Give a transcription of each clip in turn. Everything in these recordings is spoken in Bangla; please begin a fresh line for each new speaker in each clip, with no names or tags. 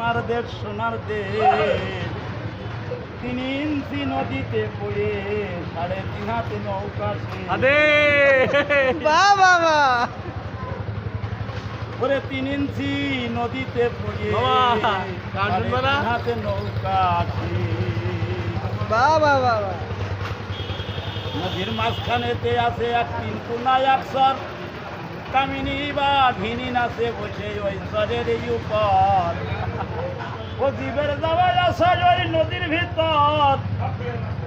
সোনার দেশ 3 ইঞ্চি নদীতে পড়ে 3.5 হাতে নৌকা ওরে 3 ইঞ্চি নদীতে পড়ে 3.5 হাতে নৌকা নদীর মাঝখানেতে আছে এক 3 কোনা এক সর কামিনী বা ঘিনি নাচে বসে ওই সরের উপর ও জীবের যাওয়ার আশা ওই নদীর ভিতর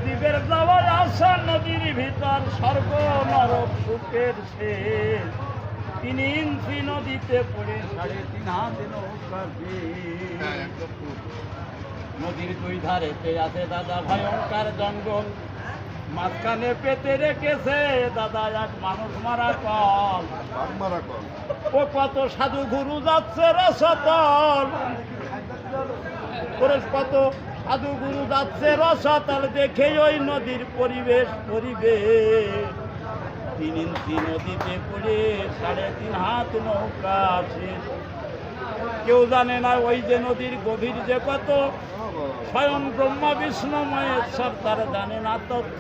জীবের যাওয়ার আশা নদীর ভিতর স্বর্গ নরক সুখের শেষ 3 ইঞ্চি নদীতে পড়ে 3.5 হাতে নৌকা নদীর 2 ধারেতে আছে দাদা ভয়ঙ্কর জঙ্গল মাঝখানে পেতে রেখেছে দাদা এক মানুষ মারা কল ও কত সাধু গুরু যাচ্ছে রসতল কত সাধু গুরু যাচ্ছে রসতল দেখে ওই নদীর পরিবেশ 3 ইঞ্চি নদীতে পড়ে 3.5 হাত নৌকা আছে কেউ জানে না ওই যে নদীর গভীর যে কত স্বয়ং ব্রহ্মা বিষ্ণু মহেশ্বর তার জানে না তথ্য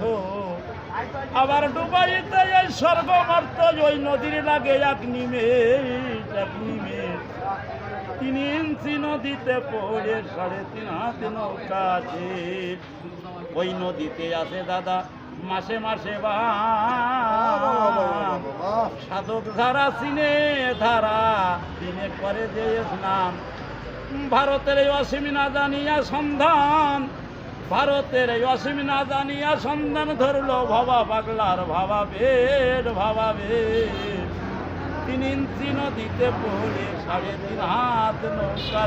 আবার ডুবাইতে এই স্বর্গ মর্ত ওই নদীর লাগে এক নিমেষ 3 ইঞ্চি নদীতে পড়ে 3.5 হাত নৌকা আছে ওই নদীতে আছে দাদা মাসে মাসে সাধক ধারা চিনে ধারা দিনে করে যে স্নান ভারতের এই অসীম না জানিয়া সন্ধান ভারতের এই অসীম না জানিয়া সন্ধান ধরলো ভাবা পাগলার ভাবাবের 3 ইঞ্চি নদীতে পড়ে 3.5 হাত নৌকা